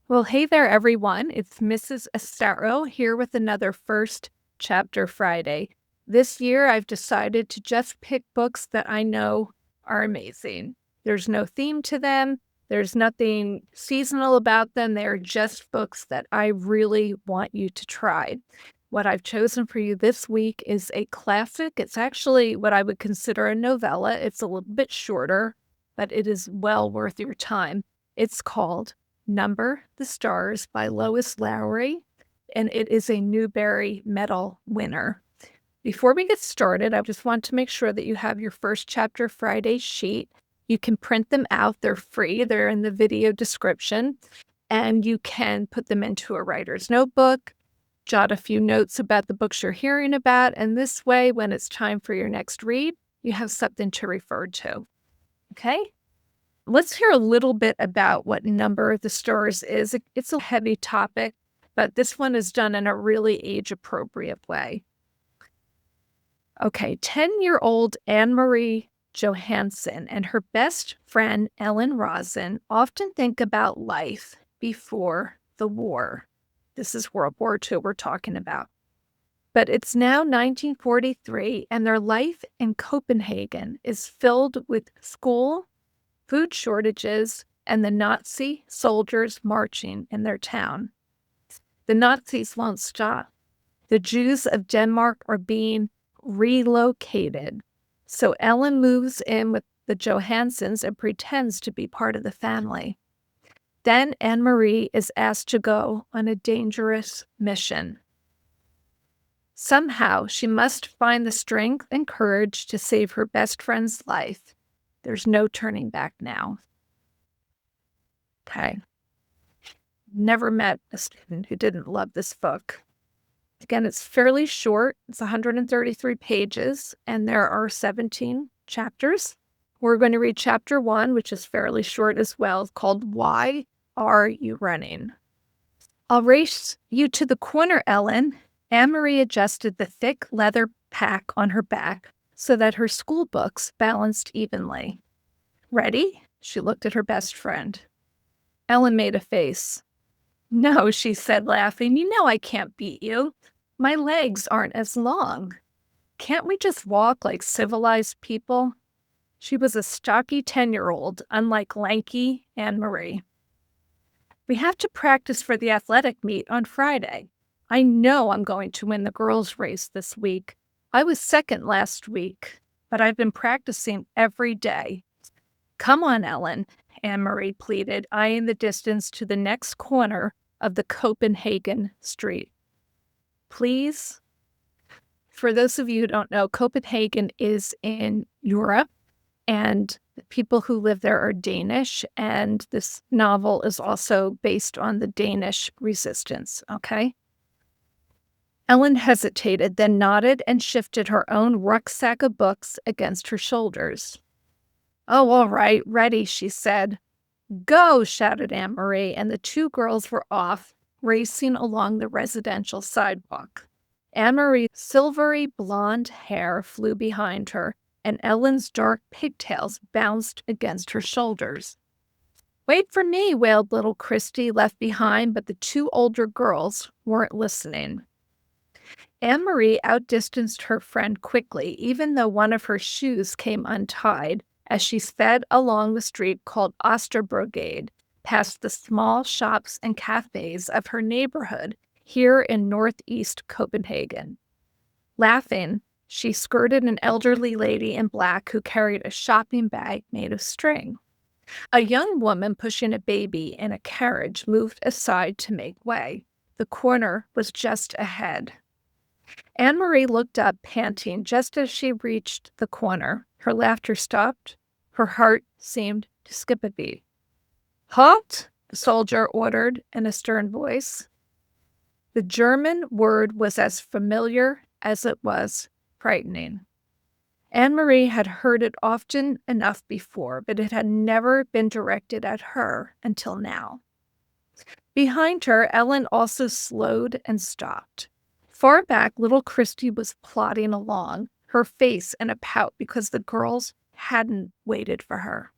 Well, hey there, everyone. It's Mrs. Estero here with another First Chapter Friday. This year, I've decided to just pick books that I know are amazing. There's no theme to them, there's nothing seasonal about them. They're just books that I really want you to try. What I've chosen for you this week is a classic. It's actually what I would consider a novella. It's a little bit shorter, but it is well worth your time. It's called Number the Stars by Lois Lowry, and it is a Newbery Medal winner. Before we get started, I just want to make sure that you have your First Chapter Friday sheet. You can print them out. They're free. They're in the video description, and you can put them into a writer's notebook, jot a few notes about the books you're hearing about, and this way, when it's time for your next read, you have something to refer to. Okay? Let's hear a little bit about what Number the Stars is. It's a heavy topic, but this one is done in a really age-appropriate way. Okay, 10-year-old Annemarie Johansen and her best friend Ellen Rosen often think about life before the war. This is World War II we're talking about. But it's now 1943, and their life in Copenhagen is filled with school, food shortages, and the Nazi soldiers marching in their town. The Nazis won't stop. The Jews of Denmark are being relocated. So Ellen moves in with the Johansens and pretends to be part of the family. Then Annemarie is asked to go on a dangerous mission. Somehow, she must find the strength and courage to save her best friend's life. There's no turning back now. Okay. Never met a student who didn't love this book. Again, it's fairly short. It's 133 pages, and there are 17 chapters. We're going to read chapter 1, which is fairly short as well. It's called Why Are You Running? I'll race you to the corner, Ellen. Annemarie adjusted the thick leather pack on her back so that her school books balanced evenly. Ready? She looked at her best friend. Ellen made a face. No, she said, laughing. You know I can't beat you. My legs aren't as long. Can't we just walk like civilized people? She was a stocky 10-year-old, unlike lanky Annemarie. We have to practice for the athletic meet on Friday. I know I'm going to win the girls' race this week. I was second last week, but I've been practicing every day. Come on, Ellen, Annemarie pleaded, eyeing the distance to the next corner of the Copenhagen street. Please? For those of you who don't know, Copenhagen is in Europe, and the people who live there are Danish, and this novel is also based on the Danish resistance, okay? Ellen hesitated, then nodded and shifted her own rucksack of books against her shoulders. Oh, all right, ready, she said. Go, shouted Annemarie, and the two girls were off, racing along the residential sidewalk. Annemarie's silvery blonde hair flew behind her, and Ellen's dark pigtails bounced against her shoulders. Wait for me, wailed little Christy, left behind, but the two older girls weren't listening. Annemarie outdistanced her friend quickly, even though one of her shoes came untied, as she sped along the street called Osterbrogade, past the small shops and cafes of her neighborhood here in northeast Copenhagen. Laughing, she skirted an elderly lady in black who carried a shopping bag made of string. A young woman pushing a baby in a carriage moved aside to make way. The corner was just ahead. Annemarie looked up, panting, just as she reached the corner. Her laughter stopped. Her heart seemed to skip a beat. Halt! The soldier ordered in a stern voice. The German word was as familiar as it was frightening. Annemarie had heard it often enough before, but it had never been directed at her until now. Behind her, Ellen also slowed and stopped. Far back, little Christy was plodding along, her face in a pout because the girls hadn't waited for her.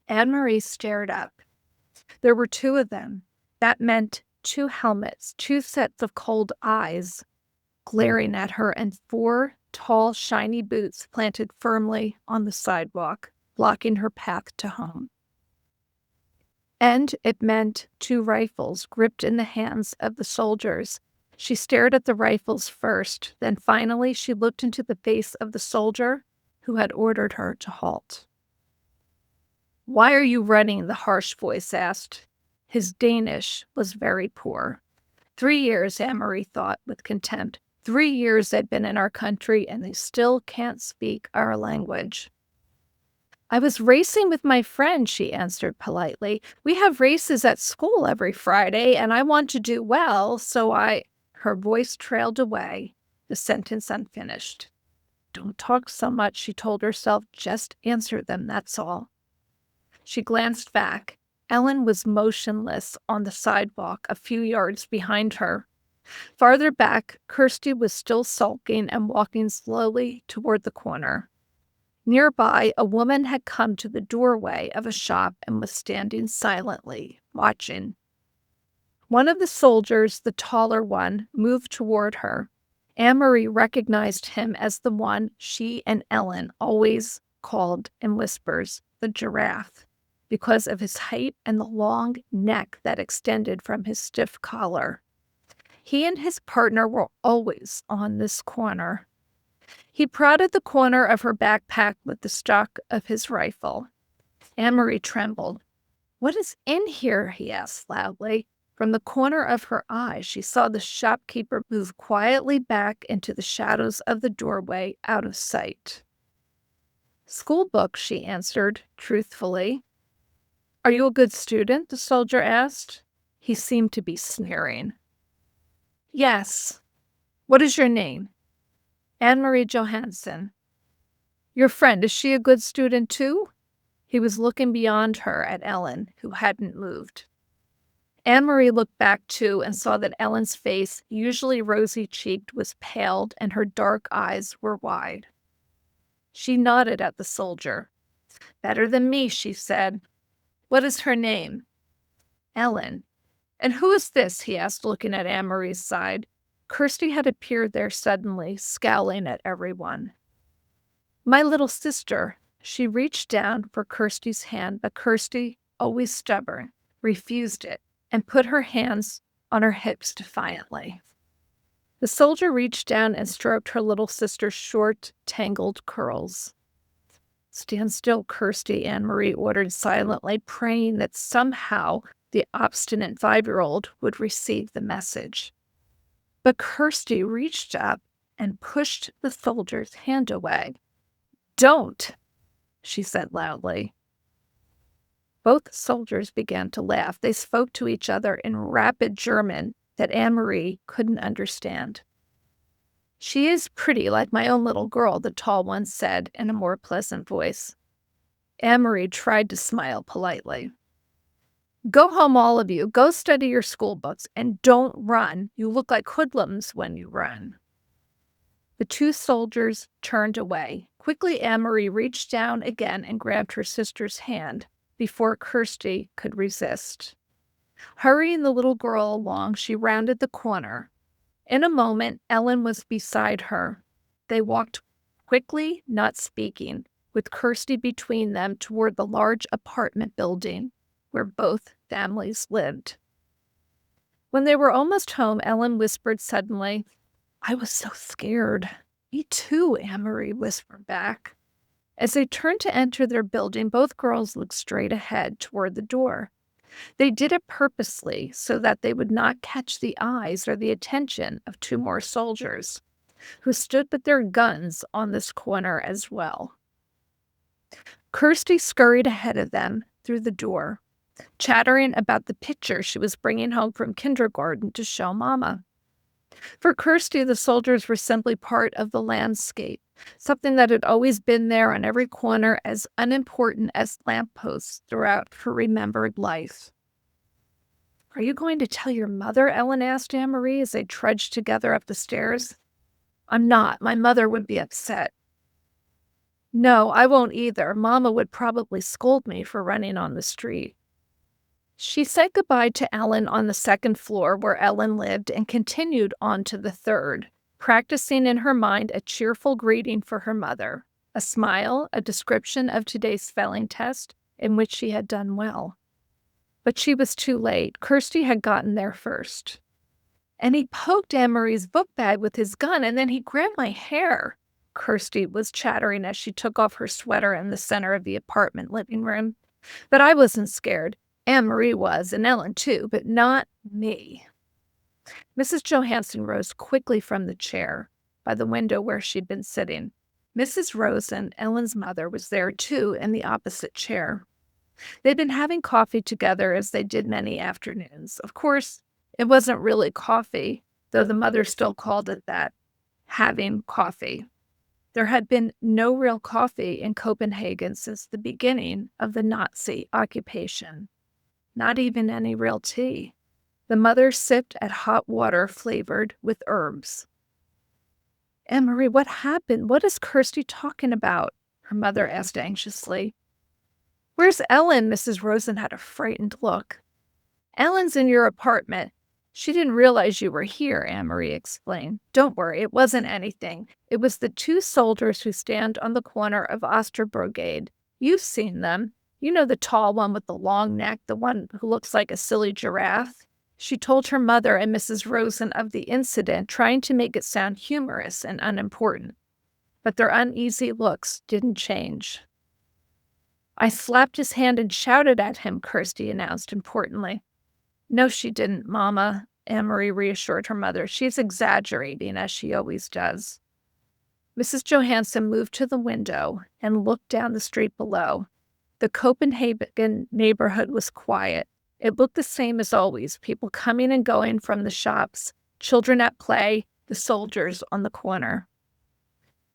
Annemarie stared up. There were two of them, That meant 2 helmets, 2 sets of cold eyes glaring at her, and 4 tall, shiny boots planted firmly on the sidewalk, blocking her path to home. And it meant 2 rifles gripped in the hands of the soldiers. She stared at the rifles first, then finally she looked into the face of the soldier who had ordered her to halt. "Why are you running?" the harsh voice asked. His Danish was very poor. 3 years, Annemarie thought with contempt. 3 years they'd been in our country, and they still can't speak our language. "I was racing with my friend," she answered politely. "We have races at school every Friday, and I want to do well, so I—" Her voice trailed away, the sentence unfinished. "Don't talk so much," she told herself. "Just answer them, that's all." She glanced back. Ellen was motionless on the sidewalk a few yards behind her. Farther back, Kirsty was still sulking and walking slowly toward the corner. Nearby, a woman had come to the doorway of a shop and was standing silently, watching. One of the soldiers, the taller one, moved toward her. Annemarie recognized him as the one she and Ellen always called in whispers the giraffe, because of his height and the long neck that extended from his stiff collar. He and his partner were always on this corner. He prodded the corner of her backpack with the stock of his rifle. Annemarie trembled. "What is in here?" he asked loudly. From the corner of her eye, she saw the shopkeeper move quietly back into the shadows of the doorway, out of sight. "School books," she answered truthfully. "Are you a good student?" the soldier asked. He seemed to be sneering. "Yes." "What is your name?" "Annemarie Johansen." "Your friend, is she a good student too?" He was looking beyond her at Ellen, who hadn't moved. Annemarie looked back too and saw that Ellen's face, usually rosy-cheeked, was paled and her dark eyes were wide. She nodded at the soldier. "Better than me," she said. "What is her name?" "Ellen." "And who is this?" he asked, looking at Annemarie's side. Kirsty had appeared there suddenly, scowling at everyone. "My little sister." She reached down for Kirsty's hand, but Kirsty, always stubborn, refused it and put her hands on her hips defiantly. The soldier reached down and stroked her little sister's short, tangled curls. "Stand still, Kirsty," Annemarie ordered silently, praying that somehow the obstinate 5-year-old would receive the message. But Kirsty reached up and pushed the soldier's hand away. "Don't," she said loudly. Both soldiers began to laugh. They spoke to each other in rapid German that Annemarie couldn't understand. "She is pretty, like my own little girl," the tall one said in a more pleasant voice. Annemarie tried to smile politely. "Go home, all of you. Go study your school books, and don't run. You look like hoodlums when you run." The 2 soldiers turned away. Quickly, Annemarie reached down again and grabbed her sister's hand before Kirsty could resist. Hurrying the little girl along, she rounded the corner. In a moment, Ellen was beside her. They walked quickly, not speaking, with Kirsty between them toward the large apartment building where both families lived. When they were almost home, Ellen whispered suddenly, "I was so scared." "Me too," Annemarie whispered back. As they turned to enter their building, both girls looked straight ahead toward the door. They did it purposely so that they would not catch the eyes or the attention of 2 more soldiers, who stood with their guns on this corner as well. Kirsty scurried ahead of them through the door, chattering about the picture she was bringing home from kindergarten to show Mama. For Kirsty, the soldiers were simply part of the landscape, something that had always been there on every corner, as unimportant as lampposts throughout her remembered life. "Are you going to tell your mother?" Ellen asked Annemarie as they trudged together up the stairs. "I'm not. My mother would be upset." "No, I won't either. Mama would probably scold me for running on the street." She said goodbye to Ellen on the second floor where Ellen lived and continued on to the third, practicing in her mind a cheerful greeting for her mother, a smile, a description of today's spelling test in which she had done well. But she was too late. Kirsty had gotten there first. And he poked Anne-Marie's book bag with his gun, and then he grabbed my hair. Kirsty was chattering as she took off her sweater in the center of the apartment living room. But I wasn't scared. Anne-Marie was, and Ellen too, but not me. Mrs. Johansen rose quickly from the chair by the window where she'd been sitting. Mrs. Rosen, Ellen's mother, was there too in the opposite chair. They'd been having coffee together as they did many afternoons. Of course, it wasn't really coffee, though the mother still called it that, having coffee. There had been no real coffee in Copenhagen since the beginning of the Nazi occupation. Not even any real tea. The mother sipped at hot water flavored with herbs. Anne-Marie, what happened? What is Kirsty talking about? Her mother asked anxiously. Where's Ellen? Mrs. Rosen had a frightened look. Ellen's in your apartment. She didn't realize you were here, Anne-Marie explained. Don't worry, it wasn't anything. It was the two soldiers who stand on the corner of Osterbrogade. You've seen them. You know the tall one with the long neck, the one who looks like a silly giraffe? She told her mother and Mrs. Rosen of the incident, trying to make it sound humorous and unimportant. But their uneasy looks didn't change. I slapped his hand and shouted at him, Kirsty announced importantly. No, she didn't, Mama, Anne-Marie reassured her mother. She's exaggerating, as she always does. Mrs. Johansen moved to the window and looked down the street below. The Copenhagen neighborhood was quiet. It looked the same as always, people coming and going from the shops, children at play, the soldiers on the corner.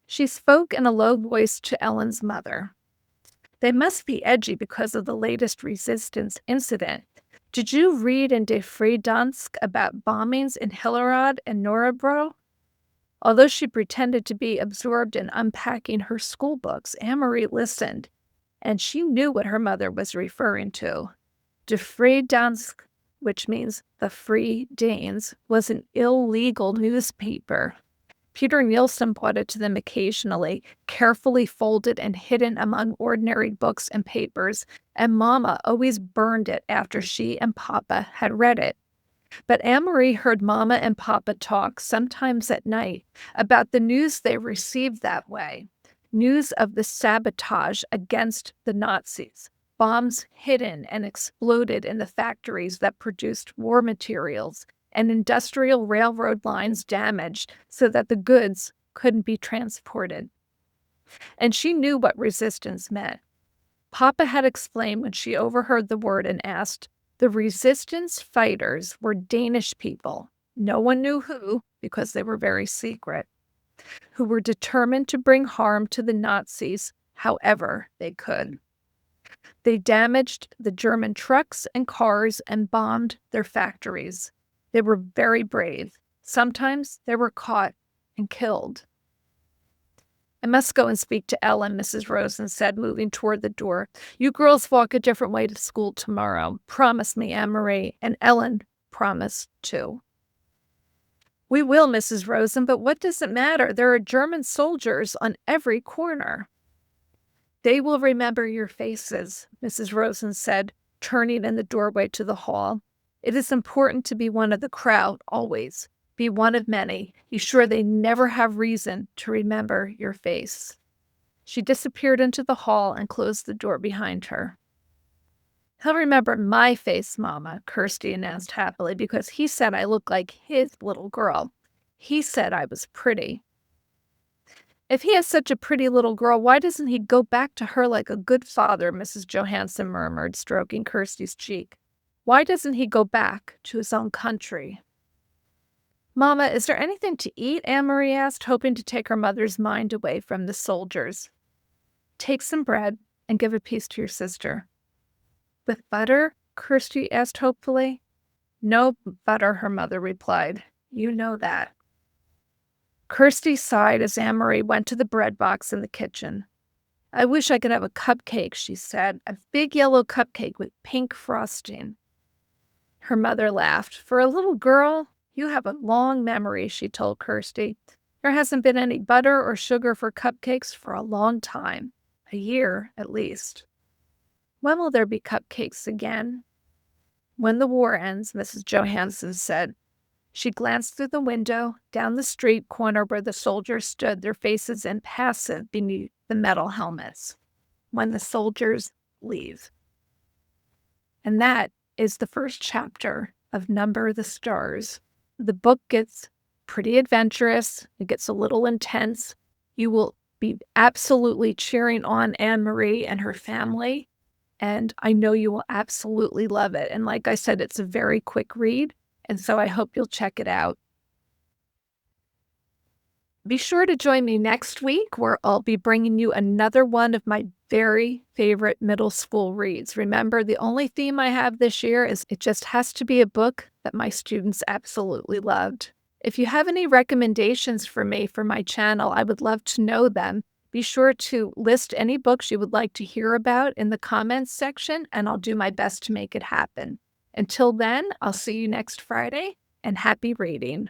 She spoke in a low voice to Ellen's mother. They must be edgy because of the latest resistance incident. Did you read in De Freedansk about bombings in Hillerød and Nørrebro? Although she pretended to be absorbed in unpacking her school books, Anne-Marie listened, and she knew what her mother was referring to. De Freedansk, which means the Free Danes, was an illegal newspaper. Peter Nielsen brought it to them occasionally, carefully folded and hidden among ordinary books and papers, and Mama always burned it after she and Papa had read it. But Anne-Marie heard Mama and Papa talk, sometimes at night, about the news they received that way, news of the sabotage against the Nazis, bombs hidden and exploded in the factories that produced war materials, and industrial railroad lines damaged so that the goods couldn't be transported. And she knew what resistance meant. Papa had explained when she overheard the word and asked, the resistance fighters were Danish people, no one knew who, because they were very secret, who were determined to bring harm to the Nazis however they could. They damaged the German trucks and cars and bombed their factories. They were very brave. Sometimes they were caught and killed. I must go and speak to Ellen, Mrs. Rosen said, moving toward the door. You girls walk a different way to school tomorrow. Promise me, Anne-Marie, and Ellen promised too. We will, Mrs. Rosen, but what does it matter? There are German soldiers on every corner. They will remember your faces, Mrs. Rosen said, turning in the doorway to the hall. It is important to be one of the crowd, always. Be one of many. Be sure they never have reason to remember your face. She disappeared into the hall and closed the door behind her. He'll remember my face, Mama, Kirsty announced happily, because he said I looked like his little girl. He said I was pretty. If he has such a pretty little girl, why doesn't he go back to her like a good father, Mrs. Johansen murmured, stroking Kirsty's cheek. Why doesn't he go back to his own country? Mama, is there anything to eat? Anne-Marie asked, hoping to take her mother's mind away from the soldiers. Take some bread and give a piece to your sister. With butter? Kirsty asked hopefully. No butter, her mother replied. You know that. Kirsty sighed as Anne-Marie went to the bread box in the kitchen. I wish I could have a cupcake, she said, a big yellow cupcake with pink frosting. Her mother laughed. For a little girl, you have a long memory, she told Kirsty. There hasn't been any butter or sugar for cupcakes for a long time. A year, at least. When will there be cupcakes again? When the war ends, Mrs. Johansen said. She glanced through the window, down the street corner where the soldiers stood, their faces impassive beneath the metal helmets. When the soldiers leave. And that is the first chapter of Number the Stars. The book gets pretty adventurous. It gets a little intense. You will be absolutely cheering on Annemarie and her family. And I know you will absolutely love it. And like I said, it's a very quick read. And so I hope you'll check it out. Be sure to join me next week where I'll be bringing you another one of my very favorite middle school reads. Remember, the only theme I have this year is it just has to be a book that my students absolutely loved. If you have any recommendations for me for my channel, I would love to know them. Be sure to list any books you would like to hear about in the comments section, and I'll do my best to make it happen. Until then, I'll see you next Friday, and happy reading.